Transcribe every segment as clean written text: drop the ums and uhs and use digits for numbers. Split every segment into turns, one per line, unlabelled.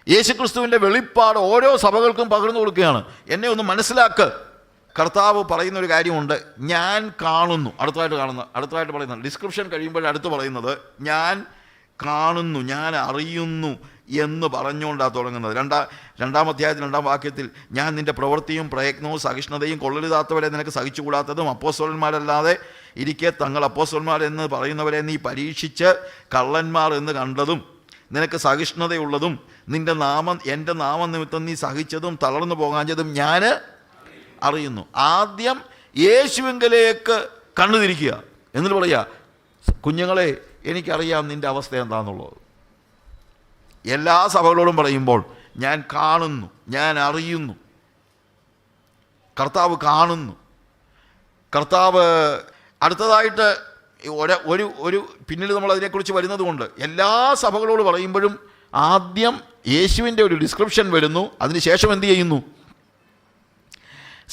യേശുക്രിസ്തുവിൻ്റെ വെളിപ്പാട് ഓരോ സഭകൾക്കും പകർന്നു കൊടുക്കുകയാണ്. എന്നെ ഒന്ന് മനസ്സിലാക്ക്. കർത്താവ് പറയുന്ന ഒരു കാര്യമുണ്ട്, ഞാൻ കാണുന്നു. അടുത്തതായിട്ട് പറയുന്നത് ഡിസ്ക്രിപ്ഷൻ കഴിയുമ്പോൾ അടുത്ത് പറയുന്നത് ഞാൻ കാണുന്നു, ഞാൻ അറിയുന്നു എന്ന് പറഞ്ഞുകൊണ്ടാണ് തുടങ്ങുന്നത്. രണ്ടാം അധ്യായത്തിൽ 2-ാം വാക്യത്തിൽ ഞാൻ നിൻ്റെ പ്രവൃത്തിയും പ്രയത്നവും സഹിഷ്ണുതയും കൊള്ളരുതാത്തവരെ നിനക്ക് സഹിച്ചുകൂടാത്തതും അപ്പോസ്തലന്മാരല്ലാതെ ഇരിക്കെ തങ്ങൾ അപ്പോസ്തലന്മാർ എന്ന് പറയുന്നവരെ നീ പരീക്ഷിച്ച് കള്ളന്മാർ എന്ന് കണ്ടതും നിനക്ക് സഹിഷ്ണുതയുള്ളതും എൻ്റെ നാമനിമിത്തം നീ സഹിച്ചതും തളർന്നു പോകാഞ്ഞതും ഞാൻ അറിയുന്നു. ആദ്യം യേശുവിങ്കലേക്ക് കണ്ണുതിരിക്കുക, എന്നിട്ട് പറയുക, കുഞ്ഞുങ്ങളെ എനിക്കറിയാം നിൻ്റെ അവസ്ഥ എന്താണെന്നുള്ളത്. എല്ലാ സഭകളോടും പറയുമ്പോൾ ഞാൻ കാണുന്നു, ഞാൻ അറിയുന്നു. കർത്താവ് കാണുന്നു. കർത്താവ് അടുത്തതായിട്ട് ഒരു പിന്നിൽ നമ്മൾ അതിനെക്കുറിച്ച് വരുന്നത് കൊണ്ട് എല്ലാ സഭകളോട് പറയുമ്പോഴും ആദ്യം യേശുവിൻ്റെ ഒരു ഡിസ്ക്രിപ്ഷൻ വരുന്നു. അതിനുശേഷം എന്ത് ചെയ്യുന്നു?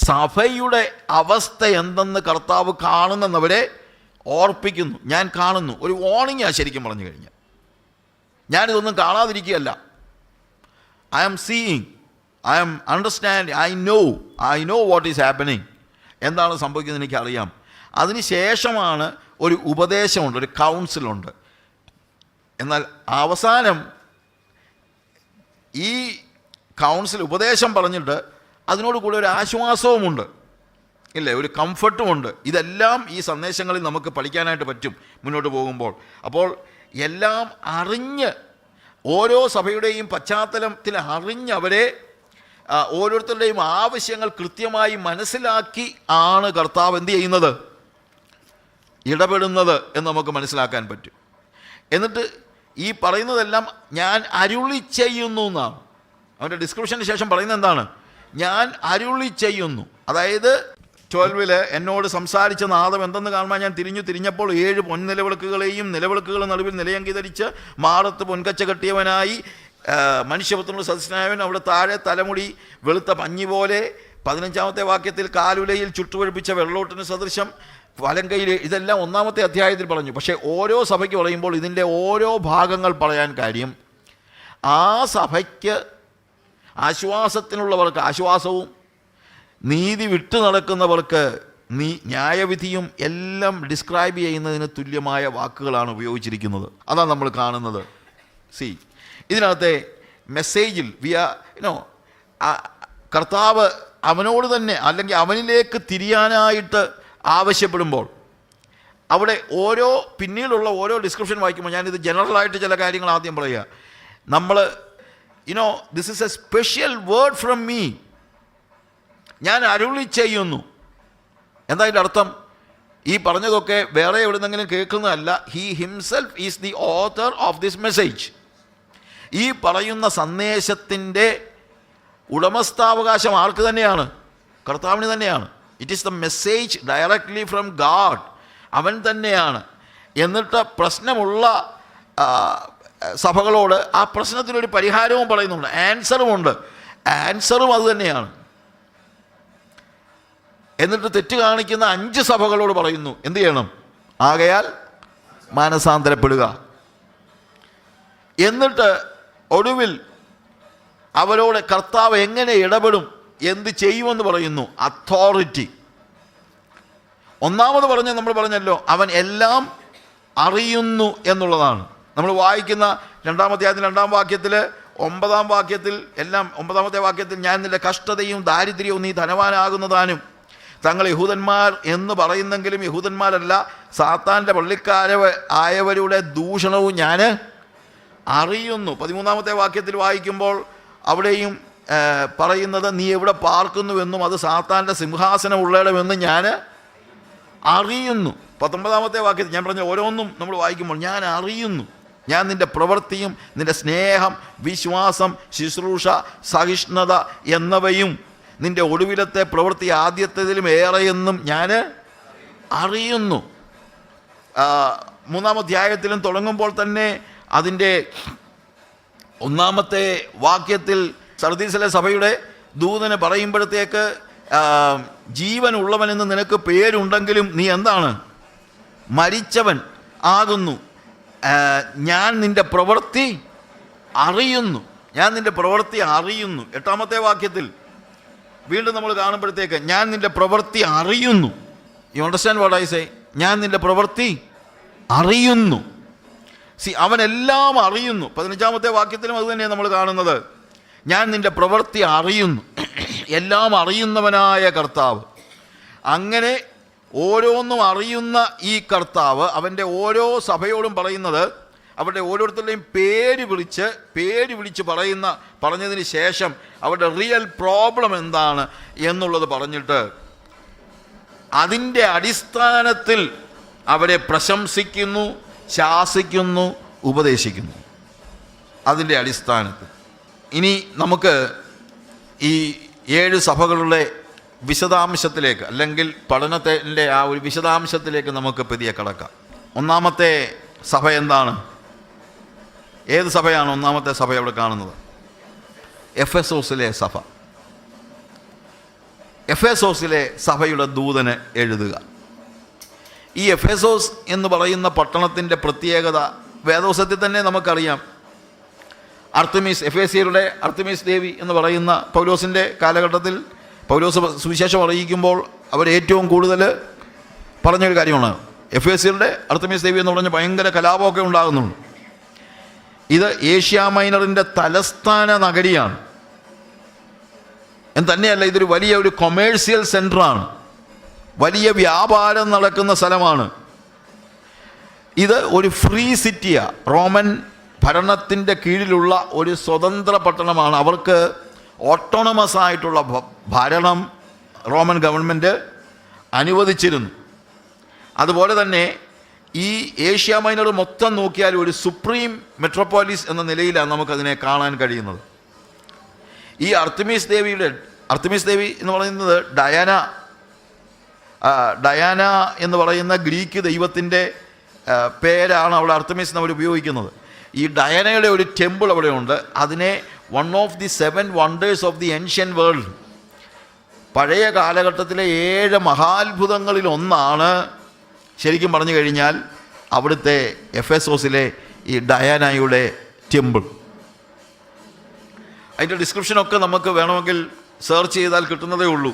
സഭയുടെ അവസ്ഥ എന്തെന്ന് കർത്താവ് കാണുന്നവരെ ഓർപ്പിക്കുന്നു. ഞാൻ കാണുന്നു. ഒരു വാർണിംഗാണ് ശരിക്കും പറഞ്ഞു കഴിഞ്ഞാൽ. ഞാനിതൊന്നും കാണാതിരിക്കുകയല്ല. I am seeing, I am understand, I know what is happening. എന്താണ് സംഭവിക്കുന്നത് എനിക്കറിയാം. അതിന് ശേഷമാണ് ഒരു ഉപദേശമുണ്ട്, ഒരു കൗൺസിലുണ്ട്. എന്നാൽ അവസാനം ഈ കൗൺസിൽ ഉപദേശം പറഞ്ഞിട്ട് അതിനോട് കൂടെ ഒരു ആശ്വാസവുമുണ്ട്, ഇല്ലേ, ഒരു കംഫർട്ടുമുണ്ട്. ഇതെല്ലാം ഈ സന്ദേശങ്ങളിൽ നമുക്ക് പഠിക്കാനായിട്ട് പറ്റും മുന്നോട്ട് പോകുമ്പോൾ. അപ്പോൾ എല്ലാം അറിഞ്ഞ് ഓരോ സഭയുടെയും പശ്ചാത്തലത്തിൽ അറിഞ്ഞവരെ ഓരോരുത്തരുടെയും ആവശ്യങ്ങൾ കൃത്യമായി മനസ്സിലാക്കി ആണ് കർത്താവ് എന്ത് ചെയ്യുന്നത്, ഇടപെടുന്നത് എന്ന് നമുക്ക് മനസ്സിലാക്കാൻ പറ്റും. എന്നിട്ട് ഈ പറയുന്നതെല്ലാം ഞാൻ അരുളി ചെയ്യുന്നു എന്നാണ്. അവൻ്റെ ഡിസ്ക്രിപ്ഷന് ശേഷം പറയുന്നത് എന്താണ്? ഞാൻ അരുളി ചെയ്യുന്നു. അതായത് 12 എന്നോട് സംസാരിച്ച നാദം എന്തെന്ന് കാണുമ്പോൾ ഞാൻ തിരിഞ്ഞപ്പോൾ 7 പൊൻനിലവിളക്കുകളെയും നിലവിളക്കുകളുടെ നടുവിൽ നിലയങ്കി ധരിച്ച് മാറത്ത് പൊൻകച്ച കെട്ടിയവനായി മനുഷ്യപുത്രനോട് സദസ്യനായവൻ അവിടെ താഴെ തലമുടി വെളുത്ത പഞ്ഞി പോലെ 15-ാമത്തെ വാക്യത്തിൽ കാലുലയിൽ ചുട്ടുപഴുപ്പിച്ച വെള്ളോട്ടിന് സദൃശം വലങ്കയിൽ. ഇതെല്ലാം 1-ാമത്തെ അധ്യായത്തിൽ പറഞ്ഞു. പക്ഷേ ഓരോ സഭയ്ക്ക് പറയുമ്പോൾ ഇതിൻ്റെ ഓരോ ഭാഗങ്ങൾ പറയാൻ കാര്യം ആ സഭയ്ക്ക് ആശ്വാസത്തിനുള്ളവർക്ക് ആശ്വാസവും നീതി വിട്ടു നടക്കുന്നവർക്ക് ന്യായവിധിയും എല്ലാം ഡിസ്ക്രൈബ് ചെയ്യുന്നതിന് തുല്യമായ വാക്കുകളാണ് ഉപയോഗിച്ചിരിക്കുന്നത്. അതാണ് നമ്മൾ കാണുന്നത്. ഇതിനകത്തെ മെസ്സേജിൽ കർത്താവ് അവനോട് തന്നെ അല്ലെങ്കിൽ അവനിലേക്ക് തിരിയാനായിട്ട് ആവശ്യപ്പെടുമ്പോൾ അവിടെ പിന്നീടുള്ള ഓരോ ഡിസ്ക്രിപ്ഷൻ വായിക്കുമ്പോൾ ഞാനിത് ജനറലായിട്ട് ചില കാര്യങ്ങൾ ആദ്യം പറയുക. നമ്മൾ this is A special word from me. ഞാൻ അരുളി ചെയ്യുന്നു. എന്താ അതിൻ്റെ അർത്ഥം? ഈ പറഞ്ഞതൊക്കെ വേറെ എവിടുന്നെങ്കിലും കേൾക്കുന്നതല്ല. He himself is the author of this message. ഈ പറയുന്ന സന്ദേശത്തിൻ്റെ ഉടമസ്ഥാവകാശം ആർക്ക് തന്നെയാണ്? കർത്താവിന് തന്നെയാണ്. It is the message directly from God. അവൻ തന്നെയാണ്. എന്നിട്ട് പ്രശ്നമുള്ള സഭകളോട് ആ പ്രശ്നത്തിനൊരു പരിഹാരവും പറയുന്നുണ്ട്, ആൻസറുമുണ്ട്. ആൻസറും അത് തന്നെയാണ്. എന്നിട്ട് തെറ്റ് കാണിക്കുന്ന 5 സഭകളോട് പറയുന്നു എന്ത് ചെയ്യണം? ആകയാൽ മാനസാന്തരപ്പെടുക. എന്നിട്ട് ഒടുവിൽ അവരോട് കർത്താവ് എങ്ങനെ ഇടപെടും, എന്ത് ചെയ്യുമെന്ന് പറയുന്നു. അതോറിറ്റി. ഒന്നാമത് നമ്മൾ പറഞ്ഞല്ലോ അവൻ എല്ലാം അറിയുന്നു എന്നുള്ളതാണ്. നമ്മൾ വായിക്കുന്ന 2-ാം അധ്യായത്തിൽ 2-ാം വാക്യത്തിൽ 9-ാം വാക്യത്തിൽ എല്ലാം 9-ാമത്തെ വാക്യത്തിൽ ഞാൻ നിന്റെ കഷ്ടതയും ദാരിദ്ര്യവും നീ ധനവാനാകുന്നതാനും തങ്ങൾ യഹൂദന്മാർ എന്ന് പറയുന്നെങ്കിലും യഹൂദന്മാരല്ല സാത്താൻ്റെ ആയവരുടെ ദൂഷണവും ഞാൻ അറിയുന്നു. 13-ാമത്തെ വാക്യത്തിൽ വായിക്കുമ്പോൾ അവിടെയും പറയുന്നത് നീ എവിടെ പാർക്കുന്നുവെന്നും അത് സാത്താൻ്റെ സിംഹാസനം ഉള്ളിടമെന്ന് ഞാൻ അറിയുന്നു. 19-ാമത്തെ വാക്യത്തിൽ ഞാൻ പറഞ്ഞ ഓരോന്നും നമ്മൾ വായിക്കുമ്പോൾ ഞാൻ അറിയുന്നു. ഞാൻ നിൻ്റെ പ്രവൃത്തിയും നിൻ്റെ സ്നേഹം, വിശ്വാസം, ശുശ്രൂഷ, സഹിഷ്ണുത എന്നിവയും നിൻ്റെ ഒടുവിലത്തെ പ്രവൃത്തി ആദ്യത്തേതിലും ഏറെയെന്നും ഞാൻ അറിയുന്നു. 3-ാം അധ്യായത്തിലും തുടങ്ങുമ്പോൾ തന്നെ അതിൻ്റെ 1-ാമത്തെ വാക്യത്തിൽ സർദീസിലെ സഭയുടെ ദൂതന് പറയുമ്പോഴത്തേക്ക് ജീവനുള്ളവനെന്ന് നിനക്ക് പേരുണ്ടെങ്കിലും നീ എന്താണ്? മരിച്ചവൻ ആകുന്നു. ഞാൻ നിൻ്റെ പ്രവൃത്തി അറിയുന്നു, ഞാൻ നിൻ്റെ പ്രവൃത്തി അറിയുന്നു. 8-ാമത്തെ വാക്യത്തിൽ വീണ്ടും നമ്മൾ കാണുമ്പോഴത്തേക്ക് ഞാൻ നിൻ്റെ പ്രവൃത്തി അറിയുന്നു. You understand what I say? ഞാൻ നിൻ്റെ പ്രവൃത്തി അറിയുന്നു. അവനെല്ലാം അറിയുന്നു. 15-ാമത്തെ വാക്യത്തിലും അത് തന്നെയാണ് നമ്മൾ കാണുന്നത്. ഞാൻ നിൻ്റെ പ്രവൃത്തി അറിയുന്നു. എല്ലാം അറിയുന്നവനായ കർത്താവ്. അങ്ങനെ ഓരോന്നും അറിയുന്ന ഈ കർത്താവ് അവൻ്റെ ഓരോ സഭയോടും പറയുന്നത്, അവരുടെ ഓരോരുത്തരുടെയും പേര് വിളിച്ച് പറഞ്ഞതിന് ശേഷം അവരുടെ റിയൽ പ്രോബ്ലം എന്താണ് എന്നുള്ളത് പറഞ്ഞിട്ട് അതിൻ്റെ അടിസ്ഥാനത്തിൽ അവരെ പ്രശംസിക്കുന്നു, ശാസിക്കുന്നു, ഉപദേശിക്കുന്നു. അതിൻ്റെ അടിസ്ഥാനത്തിൽ ഇനി നമുക്ക് ഈ 7 സഭകളുടെ വിശദാംശത്തിലേക്ക്, അല്ലെങ്കിൽ പഠനത്തിൻ്റെ ആ ഒരു വിശദാംശത്തിലേക്ക് നമുക്ക് പതിയെ കടക്കാം. 1-ാമത്തെ സഭ എന്താണ്? ഏത് സഭയാണ് 1-ാമത്തെ സഭ അവിടെ കാണുന്നത്? എഫെസോസിലെ സഭ. എഫെസോസിലെ സഭയുടെ ദൂതന് എഴുതുക. ഈ എഫെസോസ് എന്ന് പറയുന്ന പട്ടണത്തിൻ്റെ പ്രത്യേകത വേദോസത്തിൽ തന്നെ നമുക്കറിയാം. എഫേസ്യരുടെ അർത്തമീസ് ദേവി എന്ന് പറയുന്ന പൗലോസിൻ്റെ കാലഘട്ടത്തിൽ പൗലോസ് സുവിശേഷം അറിയിക്കുമ്പോൾ അവർ ഏറ്റവും കൂടുതൽ പറഞ്ഞൊരു കാര്യമാണ് എഫേസ്യരുടെ അർത്തമീസ് ദേവി എന്ന് പറഞ്ഞ് ഭയങ്കര കലാപമൊക്കെ ഉണ്ടാകുന്നുണ്ട്. ഇത് ഏഷ്യ മൈനറിൻ്റെ തലസ്ഥാന നഗരിയാണ് എന്ന് തന്നെയല്ല, ഇതൊരു വലിയ ഒരു കൊമേഴ്സ്യൽ സെൻ്ററാണ്, വലിയ വ്യാപാരം നടക്കുന്ന സ്ഥലമാണ്. ഇത് ഒരു ഫ്രീ സിറ്റിയാണ്. റോമൻ ഭരണത്തിൻ്റെ കീഴിലുള്ള ഒരു സ്വതന്ത്ര പട്ടണമാണ്. അവർക്ക് ഓട്ടോണമസ് ആയിട്ടുള്ള ഭരണം റോമൻ ഗവൺമെൻറ് അനുവദിച്ചിരുന്നു. അതുപോലെ തന്നെ ഈ ഏഷ്യ മൈനർ മൊത്തം നോക്കിയാൽ ഒരു സുപ്രീം മെട്രോപോളിസ് എന്ന നിലയിലാണ് നമുക്കതിനെ കാണാൻ കഴിയുന്നത്. ഈ അർത്തമീസ് ദേവി എന്ന് പറയുന്നത് ഡയാന എന്ന് പറയുന്ന ഗ്രീക്ക് ദൈവത്തിൻ്റെ പേരാണ് അവിടെ അർത്തമീസ് നമ്മൾ ഉപയോഗിക്കുന്നത്. ഈ ഡയാനയുടെ ഒരു ടെമ്പിൾ അവിടെ ഉണ്ട്. അതിനെ 1 of the 7 wonders of the ancient world, പഴയ കാലഘട്ടത്തിലെ 7 മഹാത്ഭുതങ്ങളിൽ ഒന്നാണ് ശരിക്കും പറഞ്ഞു കഴിഞ്ഞാൽ അവിടുത്തെ എഫെസോസിലെ ഈ ഡയാനയുടെ ടെമ്പിൾ. അതിൻ്റെ ഡിസ്ക്രിപ്ഷനൊക്കെ നമുക്ക് വേണമെങ്കിൽ സെർച്ച് ചെയ്താൽ കിട്ടുന്നതേ ഉള്ളൂ.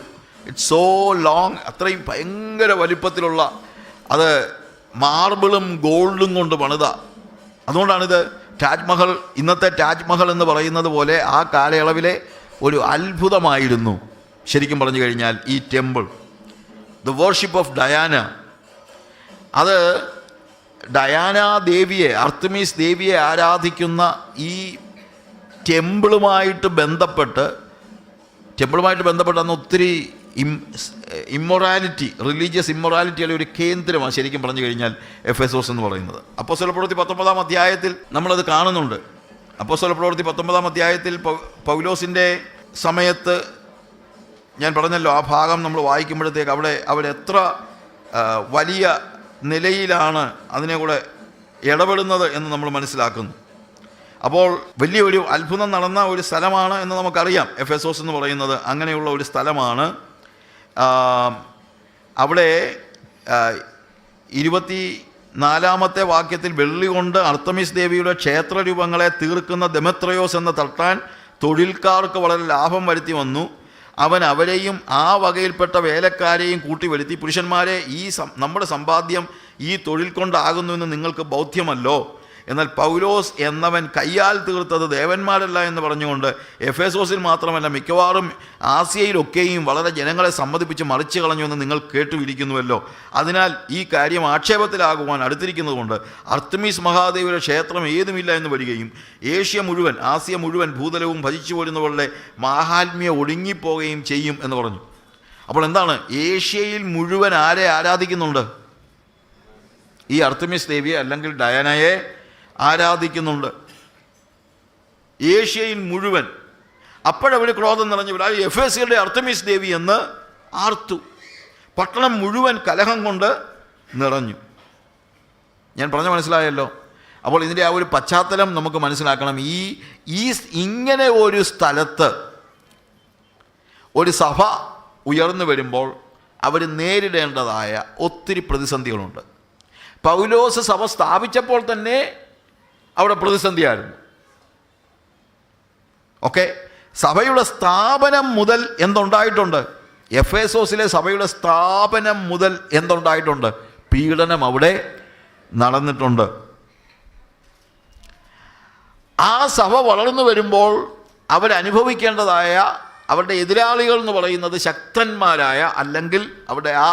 ഇറ്റ്സ് സോ ലോങ്, അത്രയും ഭയങ്കര വലിപ്പത്തിലുള്ള, അത് മാർബിളും ഗോൾഡും കൊണ്ട് പണിത. അതുകൊണ്ടാണിത് താജ്മഹൽ, ഇന്നത്തെ താജ്മഹൽ എന്ന് പറയുന്നത് പോലെ ആ കാലയളവിലെ ഒരു അത്ഭുതമായിരുന്നു ശരിക്കും പറഞ്ഞു കഴിഞ്ഞാൽ ഈ temple. The worship of Diana, അത് ഡയാന ദേവിയെ, അർത്തമീസ് ദേവിയെ ആരാധിക്കുന്ന ഈ ടെമ്പിളുമായിട്ട് ബന്ധപ്പെട്ട് അന്ന് ഒത്തിരി ഇമ്മൊറാലിറ്റി, റിലീജിയസ് ഇമ്മൊറാലിറ്റിയുടെ ഒരു കേന്ദ്രമാണ് ശരിക്കും പറഞ്ഞു കഴിഞ്ഞാൽ എഫെസോസ് എന്ന് പറയുന്നത്. അപ്പോസ്തലപ്രവൃത്തി 19-ാം അധ്യായത്തിൽ നമ്മളത് കാണുന്നുണ്ട്. അപ്പോസ്തലപ്രവൃത്തി 19-ാം അധ്യായത്തിൽ പൗലോസിൻ്റെ സമയത്ത് ഞാൻ പറഞ്ഞല്ലോ, ആ ഭാഗം നമ്മൾ വായിക്കുമ്പോഴത്തേക്ക് അവരെത്ര വലിയ നിലയിലാണ് അതിനെ കൂടെ ഇടപെടുന്നത് എന്ന് നമ്മൾ മനസ്സിലാക്കുന്നു. അപ്പോൾ വലിയൊരു അത്ഭുതം നടന്ന ഒരു സ്ഥലമാണ് എന്ന് നമുക്കറിയാം എഫെസോസ് എന്ന് പറയുന്നത്. അങ്ങനെയുള്ള ഒരു സ്ഥലമാണ്. അവിടെ 24-ാമത്തെ വാക്യത്തിൽ വെള്ളി കൊണ്ട് അർത്തമീസ് ദേവിയുടെ ക്ഷേത്രരൂപങ്ങളെ തീർക്കുന്ന ദെമത്രയോസ് എന്ന തട്ടാൻ തൊഴിൽക്കാർക്ക് വളരെ ലാഭം വരുത്തി വന്നു. അവൻ അവരെയും ആ വകയിൽപ്പെട്ട വേലക്കാരെയും കൂട്ടി വരുത്തി, പുരുഷന്മാരെ, നമ്മുടെ സമ്പാദ്യം ഈ തൊഴിൽ കൊണ്ടാകുന്നുവെന്ന് നിങ്ങൾക്ക് ബോധ്യമല്ലോ. എന്നാൽ പൗലോസ് എന്നവൻ കയ്യാൽ തീർത്തത് ദേവന്മാരല്ല എന്ന് പറഞ്ഞുകൊണ്ട് എഫെസോസിൽ മാത്രമല്ല മിക്കവാറും ആസിയയിലൊക്കെയും വളരെ ജനങ്ങളെ സമ്മതിപ്പിച്ച് മറിച്ചു കളഞ്ഞുവെന്ന് നിങ്ങൾ കേട്ടുമിരിക്കുന്നുവല്ലോ. അതിനാൽ ഈ കാര്യം ആക്ഷേപത്തിലാകുവാൻ അടുത്തിരിക്കുന്നതുകൊണ്ട് അർത്തമീസ് മഹാദേവിയുടെ ക്ഷേത്രം ഏതുമില്ല എന്ന് വരികയും ആസിയ മുഴുവൻ ഭൂതലവും ഭജിച്ചു പോരുന്നവരുടെ മാഹാത്മ്യം ഒടുങ്ങിപ്പോവുകയും ചെയ്യും എന്ന് പറഞ്ഞു. അപ്പോൾ എന്താണ്? ഏഷ്യയിൽ മുഴുവൻ ആരെ ആരാധിക്കുന്നുണ്ട്? ഈ അർത്തമീസ് ദേവിയെ അല്ലെങ്കിൽ ഡയാനയെ ആരാധിക്കുന്നുണ്ട്, ഏഷ്യയിൽ മുഴുവൻ. അപ്പോഴവർ ക്രോധം നിറഞ്ഞവരായി എഫേസ്യരുടെ അർത്തമീസ് ദേവി എന്ന് ആർത്തു. പട്ടണം മുഴുവൻ കലഹം കൊണ്ട് നിറഞ്ഞു. ഞാൻ പറഞ്ഞ മനസ്സിലായല്ലോ. അപ്പോൾ ഇതിൻ്റെ ആ ഒരു പശ്ചാത്തലം നമുക്ക് മനസ്സിലാക്കണം. ഇങ്ങനെ ഒരു സ്ഥലത്ത് ഒരു സഭ ഉയർന്നു വരുമ്പോൾ അവർ നേരിടേണ്ടതായ ഒത്തിരി പ്രതിസന്ധികളുണ്ട്. പൗലോസ് സഭ സ്ഥാപിച്ചപ്പോൾ തന്നെ അവിടെ പ്രതിസന്ധിയായിരുന്നു. ഓക്കെ, സഭയുടെ സ്ഥാപനം മുതൽ എന്തുണ്ടായിട്ടുണ്ട്? എഫേസോസിലെ സഭയുടെ സ്ഥാപനം മുതൽ എന്തുണ്ടായിട്ടുണ്ട്? പീഡനം അവിടെ നടന്നിട്ടുണ്ട്. ആ സഭ വളർന്നു വരുമ്പോൾ അവരനുഭവിക്കേണ്ടതായ അവരുടെ എതിരാളികൾ എന്ന് പറയുന്നത് ശക്തന്മാരായ, അല്ലെങ്കിൽ അവിടെ ആ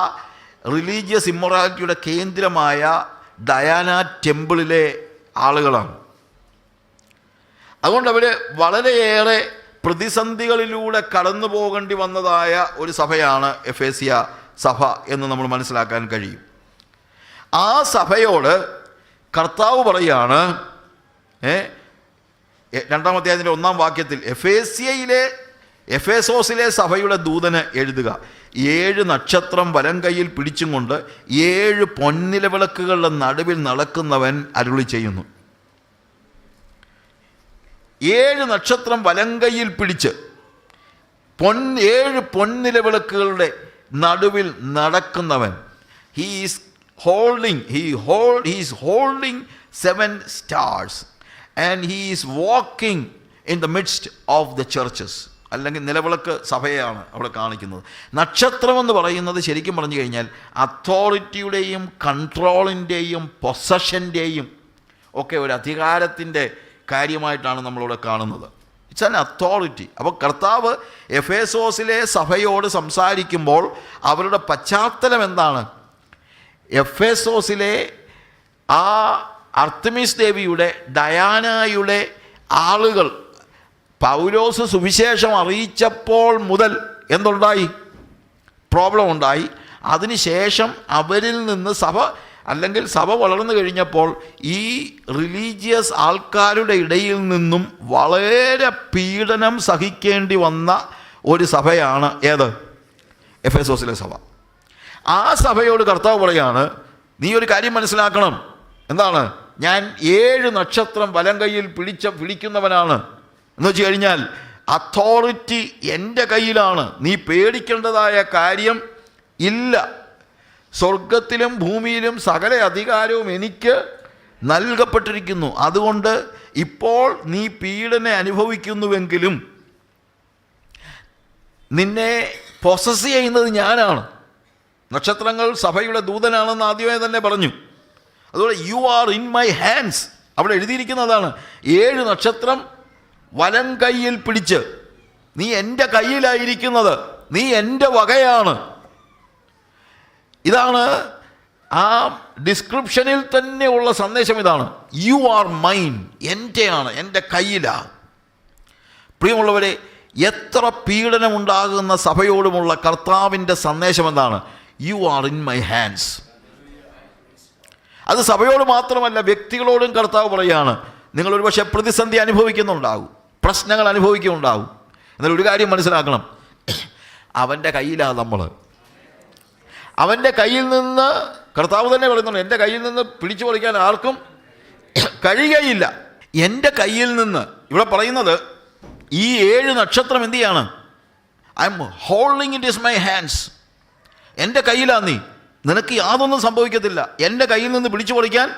റിലീജിയസ് ഇമ്മൊറാലിറ്റിയുടെ കേന്ദ്രമായ ഡയാന ടെമ്പിളിലെ ആളുകളാണ്. അതുകൊണ്ട് അവർ വളരെയേറെ പ്രതിസന്ധികളിലൂടെ കടന്നു പോകേണ്ടി വന്നതായ ഒരു സഭയാണ് എഫേസ്യ സഭ എന്ന് നമ്മൾ മനസ്സിലാക്കാൻ കഴിയും. ആ സഭയോട് കർത്താവ് പറയാണ്, 2-ാം അധ്യായത്തിൻ്റെ 1-ാം വാക്യത്തിൽ, എഫേസോസിലെ സഭയുടെ ദൂതന് എഴുതുക, 7 നക്ഷത്രം വലം കൈയിൽ പിടിച്ചും കൊണ്ട് 7 പൊൻനിലവിളക്കുകളുടെ നടുവിൽ നടക്കുന്നവൻ അരുളി ചെയ്യുന്നു. 7 നക്ഷത്രം വലം കൈയിൽ പിടിച്ച് 7 പൊൻനിലവിളക്കുകളുടെ നടുവിൽ നടക്കുന്നവൻ. He is holding 7 stars and he is walking in the midst of the churches. അല്ലെങ്കിൽ നിലവിളക്ക് സഭയാണ് അവിടെ കാണിക്കുന്നത്. നക്ഷത്രം എന്ന് പറയുന്നത് ശരിക്കും പറഞ്ഞു കഴിഞ്ഞാൽ അതോറിറ്റിയുടെയും കൺട്രോളിൻ്റെയും പൊസഷൻ്റെയും ഒക്കെ ഒരു അധികാരത്തിൻ്റെ കാര്യമായിട്ടാണ് നമ്മളിവിടെ കാണുന്നത്. It's an authority. അപ്പോൾ കർത്താവ് എഫേസോസിലെ സഭയോട് സംസാരിക്കുമ്പോൾ അവരുടെ പശ്ചാത്തലം എന്താണ്? എഫേസോസിലെ ആ അർത്തമിസ് ദേവിയുടെ, ഡയാനയുടെ ആളുകൾ പൗലോസ് സുവിശേഷം അറിയിച്ചപ്പോൾ മുതൽ എന്തുണ്ടായി? പ്രോബ്ലം ഉണ്ടായി. അതിനുശേഷം അവരിൽ നിന്ന് സഭ വളർന്നു കഴിഞ്ഞപ്പോൾ ഈ റിലീജിയസ് ആൾക്കാരുടെ ഇടയിൽ നിന്നും വളരെ പീഡനം സഹിക്കേണ്ടി വന്ന ഒരു സഭയാണ് ഏത്? എഫേസോസിലെ സഭ. ആ സഭയോട് കർത്താവ് പറയാണ്, നീ ഒരു കാര്യം മനസ്സിലാക്കണം. എന്താണ്? ഞാൻ 7 നക്ഷത്രം വലം കൈയിൽ പിടിക്കുന്നവനാണ് എന്ന് വെച്ച് കഴിഞ്ഞാൽ അതോറിറ്റി എൻ്റെ കയ്യിലാണ്. നീ പേടിക്കേണ്ടതായ കാര്യം ഇല്ല. സ്വർഗത്തിലും ഭൂമിയിലും സകല അധികാരവും എനിക്ക് നൽകപ്പെട്ടിരിക്കുന്നു. അതുകൊണ്ട് ഇപ്പോൾ നീ പീഡനം അനുഭവിക്കുന്നുവെങ്കിലും നിന്നെ പൊസസ് ചെയ്യുന്നത് ഞാനാണ്. നക്ഷത്രങ്ങൾ സഭയുടെ ദൂതനാണെന്ന് ആദ്യമേ തന്നെ പറഞ്ഞു. അതുകൊണ്ട് you are in my hands. അവിടെ എഴുതിയിരിക്കുന്നതാണ്, 7 നക്ഷത്രം വലം കൈയിൽ പിടിച്ച് നീ എൻ്റെ കയ്യിലായിരിക്കുന്നത്, നീ എൻ്റെ വകയാണ്. ഇതാണ് ആ ഡിസ്ക്രിപ്ഷനിൽ തന്നെ ഉള്ള സന്ദേശം. ഇതാണ്, യു ആർ മൈൻ, എൻ്റെയാണ്, എൻ്റെ കയ്യിലാണ്. പ്രിയമുള്ളവരെ, എത്ര പീഡനമുണ്ടാകുന്ന സഭയോടുമുള്ള കർത്താവിൻ്റെ സന്ദേശം എന്താണ്? You are in my hands. അത് സഭയോട് മാത്രമല്ല, വ്യക്തികളോടും കർത്താവ് പറയുകയാണ്. നിങ്ങളൊരു പക്ഷേ പ്രതിസന്ധി അനുഭവിക്കുന്നുണ്ടാകും, പ്രശ്നങ്ങൾ അനുഭവിക്കുന്നുണ്ടാകും. എന്നാൽ ഒരു കാര്യം മനസ്സിലാക്കണം, അവൻ്റെ കയ്യിലാണ് നമ്മൾ. അവൻ്റെ കയ്യിൽ നിന്ന്, കർത്താവ് തന്നെ പറയുന്നുണ്ട്, എൻ്റെ കയ്യിൽ നിന്ന് പിടിച്ചു പറിക്കാൻ ആർക്കും കഴിയുകയില്ല. എൻ്റെ കയ്യിൽ നിന്ന്, ഇവിടെ പറയുന്നത് ഈ 7 നക്ഷത്രം എന്ത് ചെയ്യാണ്? I M holding it is my hands. എൻ്റെ കയ്യിലാണ് നീ, നിനക്ക് യാതൊന്നും സംഭവിക്കത്തില്ല. എൻ്റെ കയ്യിൽ നിന്ന് പിടിച്ചു പറിക്കാൻ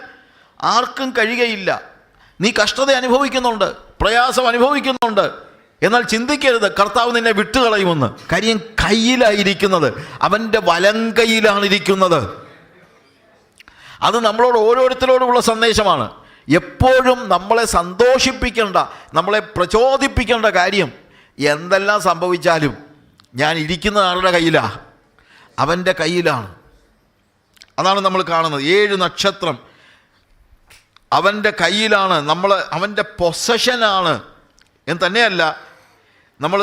ആർക്കും കഴിയുകയില്ല. നീ കഷ്ടത അനുഭവിക്കുന്നുണ്ട്, പ്രയാസം അനുഭവിക്കുന്നുണ്ട്, എന്നാൽ ചിന്തിക്കരുത് കർത്താവ് നിന്നെ വിട്ടുകളയുമെന്ന്. കാര്യം കയ്യിലായിരിക്കുന്നത്, അവൻ്റെ വലം കയ്യിലാണ് ഇരിക്കുന്നത്. അത് നമ്മളോട് ഓരോരുത്തരോടുമുള്ള സന്ദേശമാണ്. എപ്പോഴും നമ്മളെ സന്തോഷിപ്പിക്കേണ്ട, നമ്മളെ പ്രചോദിപ്പിക്കേണ്ട കാര്യം, എന്തെല്ലാം സംഭവിച്ചാലും ഞാൻ ഇരിക്കുന്ന ആരുടെ കയ്യിലാണ്? അവൻ്റെ കയ്യിലാണ്. അതാണ് നമ്മൾ കാണുന്നത്. 7 നക്ഷത്രം അവൻ്റെ കയ്യിലാണ്, അവൻ്റെ പൊസഷനാണ് എന്ന് തന്നെയല്ല. നമ്മൾ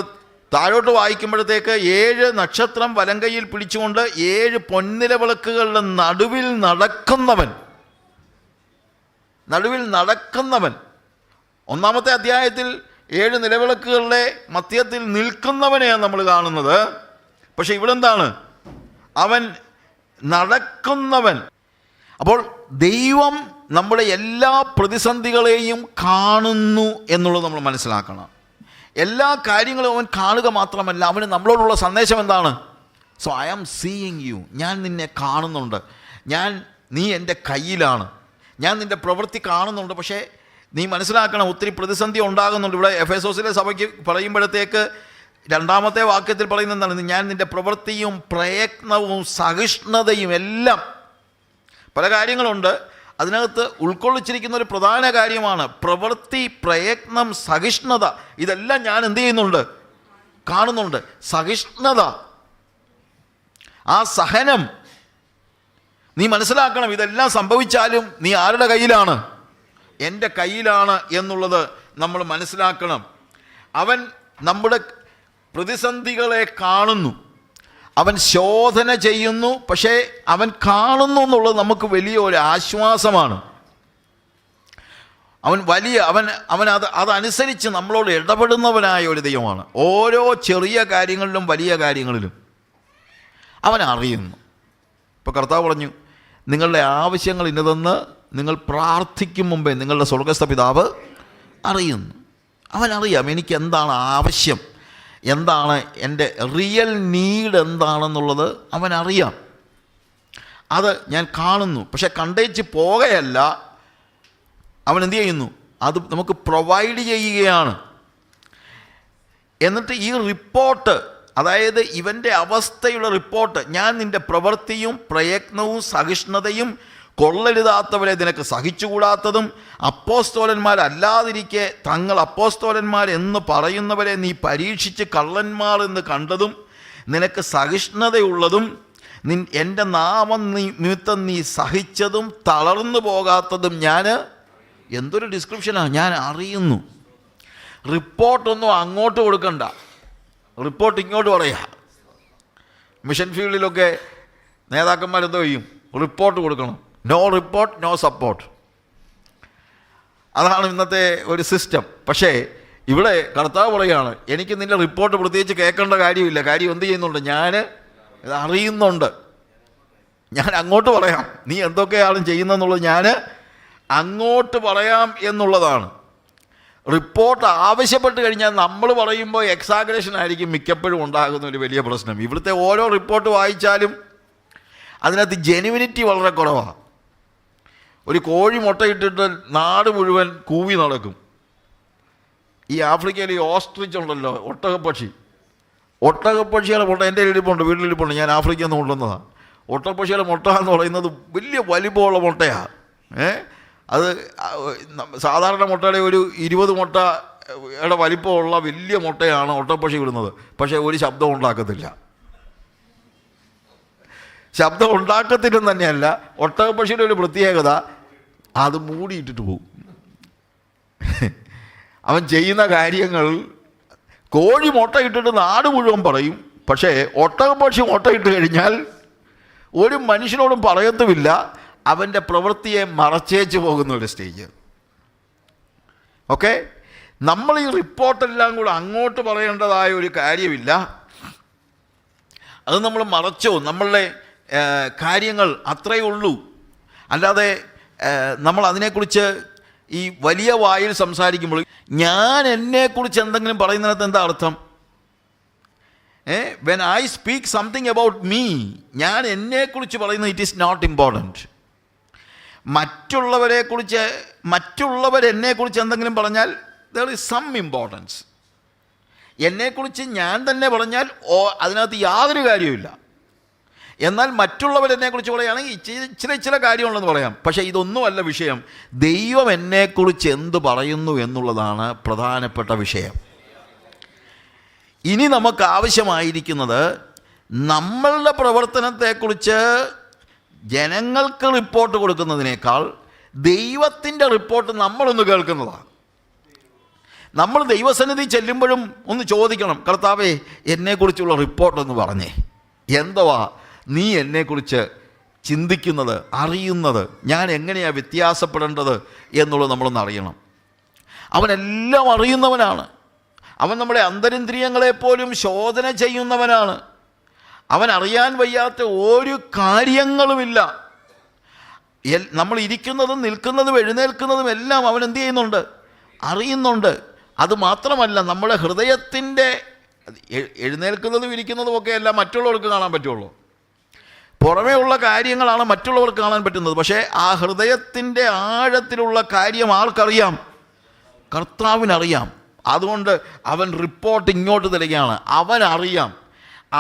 താഴോട്ട് വായിക്കുമ്പോഴത്തേക്ക് 7 നക്ഷത്രം വലം കൈയിൽ പിടിച്ചുകൊണ്ട് 7 പൊൻനിലവിളക്കുകളുടെ നടുവിൽ നടക്കുന്നവൻ. 1-ാമത്തെ അധ്യായത്തിൽ 7 നിലവിളക്കുകളുടെ മധ്യത്തിൽ നിൽക്കുന്നവനെയാണ് നമ്മൾ കാണുന്നത്. പക്ഷെ ഇവിടെ എന്താണ്? അവൻ നടക്കുന്നവൻ. അപ്പോൾ ദൈവം നമ്മുടെ എല്ലാ പ്രതിസന്ധികളെയും കാണുന്നു എന്നുള്ളത് നമ്മൾ മനസ്സിലാക്കണം. എല്ലാ കാര്യങ്ങളും അവൻ കാണുക മാത്രമല്ല, അവന് നമ്മളോടുള്ള സന്ദേശം എന്താണ്? So I am seeing you. ഞാൻ നിന്നെ കാണുന്നുണ്ട്, നീ എൻ്റെ കയ്യിലാണ്, ഞാൻ നിൻ്റെ പ്രവൃത്തി കാണുന്നുണ്ട്. പക്ഷേ നീ മനസ്സിലാക്കണം, ഒത്തിരി പ്രതിസന്ധി ഉണ്ടാകുന്നുണ്ട്. ഇവിടെ എഫെസോസിലെ സഭയ്ക്ക് പറയുമ്പോഴത്തേക്ക് 2-ാമത്തെ വാക്യത്തിൽ പറയുന്നത് എന്താണ്? ഞാൻ നിൻ്റെ പ്രവൃത്തിയും പ്രയത്നവും സഹിഷ്ണുതയും എല്ലാം, പല കാര്യങ്ങളുണ്ട്, അതിനകത്ത് ഉൾക്കൊള്ളിച്ചിരിക്കുന്ന ഒരു പ്രധാന കാര്യമാണ് പ്രവൃത്തി, പ്രയത്നം, സഹിഷ്ണുത. ഇതെല്ലാം ഞാൻ എന്ത് ചെയ്യുന്നുണ്ട്? കാണുന്നുണ്ട്. സഹിഷ്ണുത, ആ സഹനം, നീ മനസ്സിലാക്കണം. ഇതെല്ലാം സംഭവിച്ചാലും നീ ആരുടെ കയ്യിലാണ്? എൻ്റെ കയ്യിലാണ് എന്നുള്ളത് നമ്മൾ മനസ്സിലാക്കണം. അവൻ നമ്മുടെ പ്രതിസന്ധികളെ കാണുന്നു, അവൻ ശോധന ചെയ്യുന്നു, പക്ഷേ അവൻ കാണുന്നു എന്നുള്ളത് നമുക്ക് വലിയ ഒരു ആശ്വാസമാണ്. അവൻ അതനുസരിച്ച് നമ്മളോട് ഇടപെടുന്നവനായ ഒരു ദൈവമാണ്. ഓരോ ചെറിയ കാര്യങ്ങളിലും വലിയ കാര്യങ്ങളിലും അവൻ അറിയുന്നു. ഇപ്പോൾ കർത്താവ് പറഞ്ഞു, നിങ്ങളുടെ ആവശ്യങ്ങൾ ഇന്നതെന്ന് നിങ്ങൾ പ്രാർത്ഥിക്കും മുമ്പേ നിങ്ങളുടെ സ്വർഗ്ഗസ്ഥ പിതാവ് അറിയുന്നു. അവനറിയാം എനിക്ക് എന്താണ് ആവശ്യം, എന്താണ് എൻ്റെ റിയൽ നീഡ് എന്താണെന്നുള്ളത് അവനറിയാം. അത് ഞാൻ കാണുന്നു. പക്ഷെ കണ്ടേച്ച് പോവുകയല്ല, അവൻ എന്ത് ചെയ്യുന്നു? അത് നമുക്ക് പ്രൊവൈഡ് ചെയ്യുകയാണ്. എന്നിട്ട് ഈ റിപ്പോർട്ട്, അതായത് ഇവൻ്റെ അവസ്ഥയുടെ റിപ്പോർട്ട്, ഞാൻ നിൻ്റെ പ്രവൃത്തിയും പ്രയത്നവും സഹിഷ്ണുതയും കൊള്ളരുതാത്തവരെ നിനക്ക് സഹിച്ചുകൂടാത്തതും അപ്പോസ്തോലന്മാരല്ലാതിരിക്കെ തങ്ങൾ അപ്പോസ്തോലന്മാരെന്ന് പറയുന്നവരെ നീ പരീക്ഷിച്ച് കള്ളന്മാർ എന്ന് കണ്ടതും നിനക്ക് സഹിഷ്ണുതയുള്ളതും എൻ്റെ നാമം നിമിത്തം നീ സഹിച്ചതും തളർന്നു പോകാത്തതും ഞാൻ, എന്തൊരു ഡിസ്ക്രിപ്ഷനാണ്, ഞാൻ അറിയുന്നു. റിപ്പോർട്ടൊന്നും അങ്ങോട്ട് കൊടുക്കണ്ട, റിപ്പോർട്ട് ഇങ്ങോട്ട് പറയാ. മിഷൻ ഫീൽഡിലൊക്കെ നേതാക്കന്മാരെന്തോ ചെയ്യും? റിപ്പോർട്ട് കൊടുക്കണം. No report no support. അതാണ് ഇന്നത്തെ ഒരു സിസ്റ്റം. പക്ഷേ ഇവിടെ കർത്താവ് പറയുകയാണ്, എനിക്ക് നിൻ്റെ റിപ്പോർട്ട് പ്രത്യേകിച്ച് കേൾക്കേണ്ട കാര്യമില്ല. കാര്യം എന്ത് ചെയ്യുന്നുണ്ട്? ഞാൻ ഇത് അറിയുന്നുണ്ട്. ഞാൻ അങ്ങോട്ട് പറയാം, നീ എന്തൊക്കെയാണ് ചെയ്യുന്നതെന്നുള്ളത് ഞാൻ അങ്ങോട്ട് പറയാം എന്നുള്ളതാണ്. റിപ്പോർട്ട് ആവശ്യപ്പെട്ട് കഴിഞ്ഞാൽ നമ്മൾ പറയുമ്പോൾ എക്സാഗ്രേഷൻ ആയിരിക്കും മിക്കപ്പോഴും ഉണ്ടാകുന്ന ഒരു വലിയ പ്രശ്നം. ഇവിടുത്തെ ഓരോ റിപ്പോർട്ട് വായിച്ചാലും അതിനകത്ത് ജെനുവിനിറ്റി വളരെ കുറവാണ്. ഒരു കോഴി മുട്ടയിട്ടിട്ട് നാട് മുഴുവൻ കൂവി നടക്കും. ഈ ആഫ്രിക്കയിൽ ഈ ഓസ്ട്രിച്ച് ഉണ്ടല്ലോ, ഒട്ടകപ്പക്ഷിയുടെ മുട്ട എൻ്റെ വീട്ടിലിരിപ്പുണ്ട്. ഞാൻ ആഫ്രിക്കയിൽ നിന്ന് കൊണ്ടുവന്നതാണ്. ഒട്ടകപ്പക്ഷിയുടെ മുട്ട എന്ന് പറയുന്നത് വലിയ വലിപ്പമുള്ള മുട്ടയാണ്. അത് സാധാരണ മുട്ടയുടെ ഒരു 20 മുട്ടയുടെ വലിപ്പമുള്ള വലിയ മുട്ടയാണ് ഒട്ടകപ്പക്ഷി വിടുന്നത്. പക്ഷേ ഒരു ശബ്ദം ഉണ്ടാക്കത്തില്ല. ശബ്ദം ഉണ്ടാക്കത്തില്ലെന്ന് തന്നെയല്ല, ഒട്ടകപ്പക്ഷിയുടെ ഒരു പ്രത്യേകത, അത് മൂടിയിട്ടിട്ട് പോകും. അവൻ ചെയ്യുന്ന കാര്യങ്ങൾ, കോഴി മുട്ടയിട്ടിട്ട് നാട് മുഴുവൻ പറയും. പക്ഷേ ഒട്ടകപ്പക്ഷി മുട്ടയിട്ട് കഴിഞ്ഞാൽ ഒരു മനുഷ്യനോടും പറയത്തുമില്ല. അവൻ്റെ പ്രവൃത്തിയെ മറച്ചേച്ച് പോകുന്ന ഒരു സ്റ്റേജ്. ഓക്കെ, നമ്മൾ ഈ റിപ്പോർട്ടെല്ലാം കൂടെ അങ്ങോട്ട് പറയേണ്ടതായ ഒരു കാര്യമില്ല. അത് നമ്മൾ മറച്ചോ, നമ്മളുടെ കാര്യങ്ങൾ അത്രയേ ഉള്ളൂ. അല്ലാതെ നമ്മൾ അതിനെക്കുറിച്ച് ഈ വലിയ വായിൽ സംസാരിക്കുമ്പോൾ ഞാൻ എന്നെക്കുറിച്ച് എന്തെങ്കിലും പറയുന്നതിനകത്ത് എന്താ അർത്ഥം? When I speak something about me, ഞാൻ എന്നെക്കുറിച്ച് പറയുന്നത് ഇറ്റ് ഈസ് നോട്ട് ഇമ്പോർട്ടൻറ്റ്. മറ്റുള്ളവരെന്നെക്കുറിച്ച് എന്തെങ്കിലും പറഞ്ഞാൽ ദർ ഈസ് സം ഇമ്പോർട്ടൻസ്. എന്നെക്കുറിച്ച് ഞാൻ തന്നെ പറഞ്ഞാൽ അതിനകത്ത് യാതൊരു കാര്യവുമില്ല. എന്നാൽ മറ്റുള്ളവരെന്നെക്കുറിച്ച് പറയുകയാണെങ്കിൽ ചില കാര്യമുണ്ടെന്ന് പറയാം. പക്ഷേ ഇതൊന്നുമല്ല വിഷയം. ദൈവം എന്നെക്കുറിച്ച് എന്ത് പറയുന്നു എന്നുള്ളതാണ് പ്രധാനപ്പെട്ട വിഷയം. ഇനി നമുക്ക് ആവശ്യമായിരിക്കുന്നത് നമ്മളുടെ പ്രവർത്തനത്തെക്കുറിച്ച് ജനങ്ങൾക്ക് റിപ്പോർട്ട് കൊടുക്കുന്നതിനേക്കാൾ ദൈവത്തിൻ്റെ റിപ്പോർട്ട് നമ്മളൊന്ന് കേൾക്കുന്നതാണ്. നമ്മൾ ദൈവസന്നിധി ചെല്ലുമ്പോഴും ഒന്ന് ചോദിക്കണം, കർത്താവേ എന്നെക്കുറിച്ചുള്ള റിപ്പോർട്ടൊന്ന് പറഞ്ഞേ. എന്തുവാ നീ എന്നെക്കുറിച്ച് ചിന്തിക്കുന്നത്, അറിയുന്നത്, ഞാൻ എങ്ങനെയാണ് വ്യത്യാസപ്പെടേണ്ടത് എന്നുള്ളത് നമ്മളൊന്ന് അറിയണം. അവനെല്ലാം അറിയുന്നവനാണ്. അവൻ നമ്മുടെ അന്തരിന്ദ്രിയങ്ങളെപ്പോലും ശോധന ചെയ്യുന്നവനാണ്. അവൻ അറിയാൻ വയ്യാത്ത ഒരു കാര്യങ്ങളുമില്ല. നമ്മൾ ഇരിക്കുന്നതും നിൽക്കുന്നതും എഴുന്നേൽക്കുന്നതും എല്ലാം അവൻ എന്ത് ചെയ്യുന്നുണ്ട്? അറിയുന്നുണ്ട്. അതുമാത്രമല്ല, നമ്മുടെ ഹൃദയത്തിൻ്റെ എഴുന്നേൽക്കുന്നതും ഇരിക്കുന്നതും ഒക്കെ എല്ലാം മറ്റുള്ളവർക്ക് കാണാൻ പറ്റുള്ളൂ. പുറമേ ഉള്ള കാര്യങ്ങളാണ് മറ്റുള്ളവർക്ക് കാണാൻ പറ്റുന്നത്. പക്ഷേ ആ ഹൃദയത്തിൻ്റെ ആഴത്തിലുള്ള കാര്യം ആർക്കറിയാം? കർത്താവിനറിയാം. അതുകൊണ്ട് അവൻ റിപ്പോർട്ട് ഇങ്ങോട്ട് തരികയാണ്. അവനറിയാം.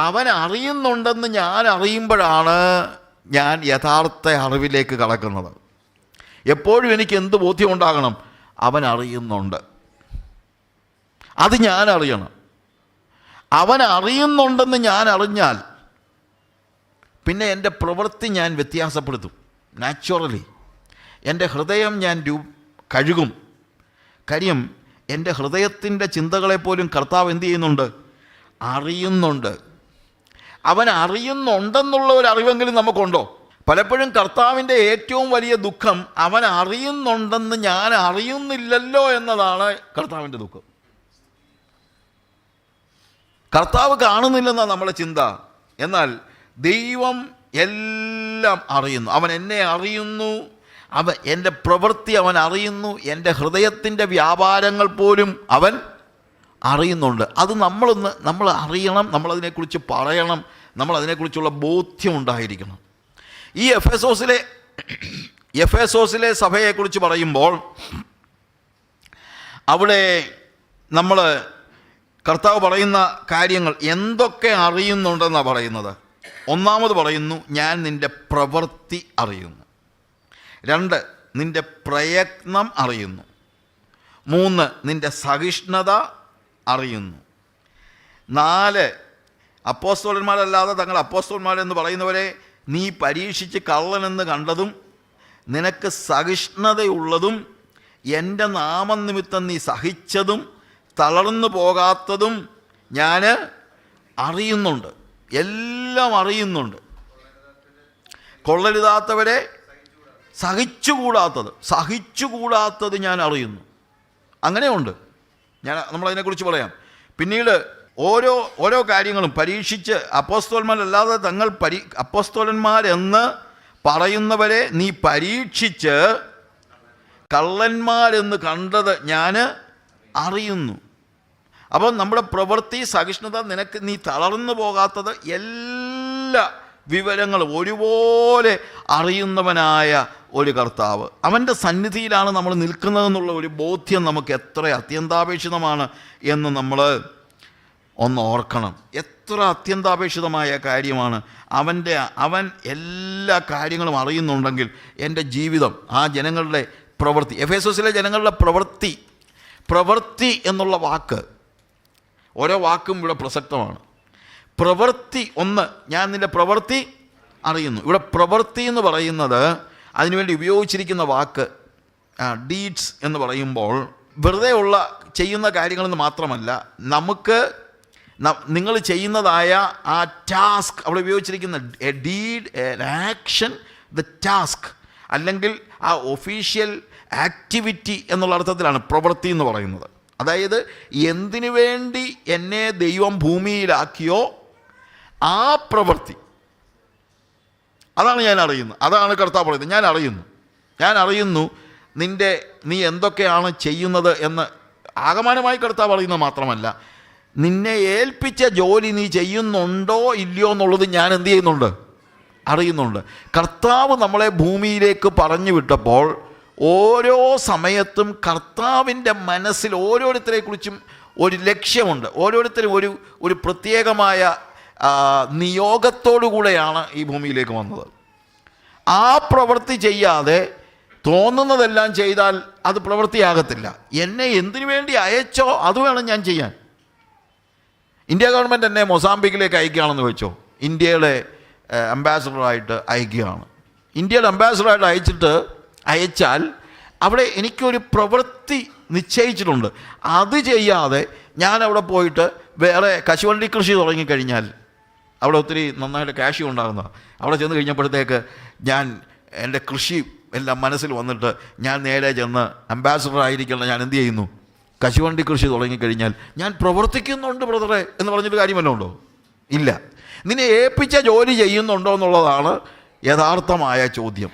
അവൻ അറിയുന്നുണ്ടെന്ന് ഞാൻ അറിയുമ്പോഴാണ് ഞാൻ യഥാർത്ഥ അറിവിലേക്ക് കടക്കുന്നത്. എപ്പോഴും എനിക്ക് എന്ത് ബോധ്യം ഉണ്ടാകണം? അവൻ അറിയുന്നുണ്ട്. അത് ഞാൻ അറിയണം. അവൻ അറിയുന്നുണ്ടെന്ന് ഞാൻ അറിഞ്ഞാൽ പിന്നെ എൻ്റെ പ്രവൃത്തി ഞാൻ വ്യത്യാസപ്പെടുത്തും. നാച്ചുറലി എൻ്റെ ഹൃദയം ഞാൻ കഴുകും. കാര്യം എൻ്റെ ഹൃദയത്തിൻ്റെ ചിന്തകളെപ്പോലും കർത്താവ് എന്ത് ചെയ്യുന്നുണ്ട്? അറിയുന്നുണ്ട്. അവൻ അറിയുന്നുണ്ടെന്നുള്ള ഒരു അറിവെങ്കിലും നമുക്കുണ്ടോ? പലപ്പോഴും കർത്താവിൻ്റെ ഏറ്റവും വലിയ ദുഃഖം അവൻ അറിയുന്നുണ്ടെന്ന് ഞാൻ അറിയുന്നില്ലല്ലോ എന്നതാണ് കർത്താവിൻ്റെ ദുഃഖം. കർത്താവ് കാണുന്നില്ലെന്നാണ് നമ്മുടെ ചിന്ത. എന്നാൽ ദൈവം എല്ലാം അറിയുന്നു. അവൻ എന്നെ അറിയുന്നു. അവൻ എൻ്റെ പ്രവൃത്തി അവൻ അറിയുന്നു. എൻ്റെ ഹൃദയത്തിൻ്റെ വ്യാപാരങ്ങൾ പോലും അവൻ അറിയുന്നുണ്ട്. അത് നമ്മൾ അറിയണം. നമ്മളതിനെക്കുറിച്ച് പറയണം. നമ്മളതിനെക്കുറിച്ചുള്ള ബോധ്യം ഉണ്ടായിരിക്കണം. ഈ എഫേസോസിലെ സഭയെക്കുറിച്ച് പറയുമ്പോൾ അവിടെ നമ്മൾ കർത്താവ് പറയുന്ന കാര്യങ്ങൾ എന്തൊക്കെ അറിയുന്നുണ്ടെന്നാണ് പറയുന്നത്. ഒന്നാമത് പറയുന്നു, ഞാൻ നിൻ്റെ പ്രവൃത്തി അറിയുന്നു. 2, നിൻ്റെ പ്രയത്നം അറിയുന്നു. 3, നിൻ്റെ സഹിഷ്ണുത അറിയുന്നു. 4, അപ്പോസ്തലന്മാരല്ലാതെ തങ്ങൾ അപ്പോസ്തലന്മാരെന്ന് പറയുന്നവരെ നീ പരീക്ഷിച്ച് കള്ളനെന്ന് കണ്ടതും നിനക്ക് സഹിഷ്ണുതയുള്ളതും എൻ്റെ നാമനിമിത്തം നീ സഹിച്ചതും തളർന്നു പോകാത്തതും ഞാൻ അറിയുന്നുണ്ട്. എല്ലാം അറിയുന്നുണ്ട്. കൊള്ളരുതാത്തവരെ സഹിച്ചുകൂടാത്തത് ഞാൻ അറിയുന്നു. അങ്ങനെയുണ്ട്. നമ്മളതിനെക്കുറിച്ച് പറയാം. പിന്നീട് ഓരോ കാര്യങ്ങളും പരീക്ഷിച്ച് അപ്പോസ്തലന്മാരല്ലാതെ തങ്ങൾ അപ്പോസ്തലന്മാരെന്ന് പറയുന്നവരെ നീ പരീക്ഷിച്ച് കള്ളന്മാരെന്ന് കണ്ടത് ഞാൻ അറിയുന്നു. അപ്പം നമ്മുടെ പ്രവൃത്തി, സഹിഷ്ണുത, നീ തളർന്നു പോകാത്തത്, എല്ലാ വിവരങ്ങളും ഒരുപോലെ അറിയുന്നവനായ ഒരു കർത്താവ്. അവൻ്റെ സന്നിധിയിലാണ് നമ്മൾ നിൽക്കുന്നതെന്നുള്ള ഒരു ബോധ്യം നമുക്ക് എത്ര അത്യന്താപേക്ഷിതമാണ് എന്ന് നമ്മൾ ഒന്ന് ഓർക്കണം. എത്ര അത്യന്താപേക്ഷിതമായ കാര്യമാണ്. അവൻ എല്ലാ കാര്യങ്ങളും അറിയുന്നുണ്ടെങ്കിൽ എൻ്റെ ജീവിതം, ആ ജനങ്ങളുടെ പ്രവൃത്തി, എഫേസോസിലെ ജനങ്ങളുടെ പ്രവൃത്തി എന്നുള്ള വാക്ക്, ഓരോ വാക്കും ഇവിടെ പ്രസക്തമാണ്. പ്രവൃത്തി, ഒന്ന്, ഞാൻ നിൻ്റെ പ്രവൃത്തി അറിയുന്നു. ഇവിടെ പ്രവൃത്തി എന്ന് പറയുന്നത് അതിനുവേണ്ടി ഉപയോഗിച്ചിരിക്കുന്ന വാക്ക് ഡീഡ്സ് എന്ന് പറയുമ്പോൾ വെറുതെ ഉള്ള ചെയ്യുന്ന കാര്യങ്ങളെന്ന് മാത്രമല്ല, നിങ്ങൾ ചെയ്യുന്നതായ ആ ടാസ്ക് അവിടെ ഉപയോഗിച്ചിരിക്കുന്ന A deed, A action, the task, അല്ലെങ്കിൽ ആ ഒഫീഷ്യൽ ആക്ടിവിറ്റി എന്നുള്ള അർത്ഥത്തിലാണ് പ്രവൃത്തി എന്ന് പറയുന്നത്. അതായത് എന്തിനു വേണ്ടി എന്നെ ദൈവം ഭൂമിയിലാക്കിയോ ആ പ്രവൃത്തി, അതാണ് ഞാൻ അറിയുന്നത്. അതാണ് കർത്താവ് പറയുന്നത്. ഞാൻ അറിയുന്നു നീ എന്തൊക്കെയാണ് ചെയ്യുന്നത് എന്ന് ആകമാനമായി കർത്താവ് പറയുന്നത് മാത്രമല്ല, നിന്നെ ഏൽപ്പിച്ച ജോലി നീ ചെയ്യുന്നുണ്ടോ ഇല്ലയോ എന്നുള്ളത് ഞാൻ എന്ത് ചെയ്യുന്നുണ്ട്? അറിയുന്നുണ്ട്. കർത്താവ് നമ്മളെ ഭൂമിയിലേക്ക് പറഞ്ഞു വിട്ടപ്പോൾ ഓരോ സമയത്തും കർത്താവിൻ്റെ മനസ്സിൽ ഓരോരുത്തരെക്കുറിച്ചും ഒരു ലക്ഷ്യമുണ്ട്. ഓരോരുത്തരും ഒരു പ്രത്യേകമായ നിയോഗത്തോടു കൂടെയാണ് ഈ ഭൂമിയിലേക്ക് വന്നത്. ആ പ്രവൃത്തി ചെയ്യാതെ തോന്നുന്നതെല്ലാം ചെയ്താൽ അത് പ്രവൃത്തിയാകത്തില്ല. എന്നെ എന്തിനു വേണ്ടി അയച്ചോ അത് വേണം ഞാൻ ചെയ്യാൻ. ഇന്ത്യ ഗവൺമെൻറ് എന്നെ മൊസാംബിക്കിലേക്ക് അയക്കുകയാണെന്ന് വെച്ചോ, ഇന്ത്യയുടെ അംബാസഡറായിട്ട് അയക്കുകയാണ്. ഇന്ത്യയുടെ അംബാസഡറായിട്ട് അയച്ചാൽ അവിടെ എനിക്കൊരു പ്രവൃത്തി നിശ്ചയിച്ചിട്ടുണ്ട്. അത് ചെയ്യാതെ ഞാൻ അവിടെ പോയിട്ട് വേറെ കശുവണ്ടി കൃഷി തുടങ്ങിക്കഴിഞ്ഞാൽ അവിടെ ഒത്തിരി നന്നായിട്ട് ക്യാഷ് ഉണ്ടാകുന്ന, അവിടെ ചെന്ന് കഴിഞ്ഞപ്പോഴത്തേക്ക് എൻ്റെ കൃഷി എല്ലാം മനസ്സിൽ വന്നിട്ട് ഞാൻ നേരെ ചെന്ന് അംബാസഡർ ആയിരിക്കണം, ഞാൻ എന്ത് ചെയ്യുന്നു? കശുവണ്ടി കൃഷി തുടങ്ങിക്കഴിഞ്ഞാൽ ഞാൻ പ്രവർത്തിക്കുന്നുണ്ട് ബ്രദറെ എന്ന് പറഞ്ഞിട്ട് കാര്യമല്ലോ ഉണ്ടോ? ഇല്ല. നിന്നെ ഏൽപ്പിച്ച ജോലി ചെയ്യുന്നുണ്ടോ എന്നുള്ളതാണ് യഥാർത്ഥമായ ചോദ്യം.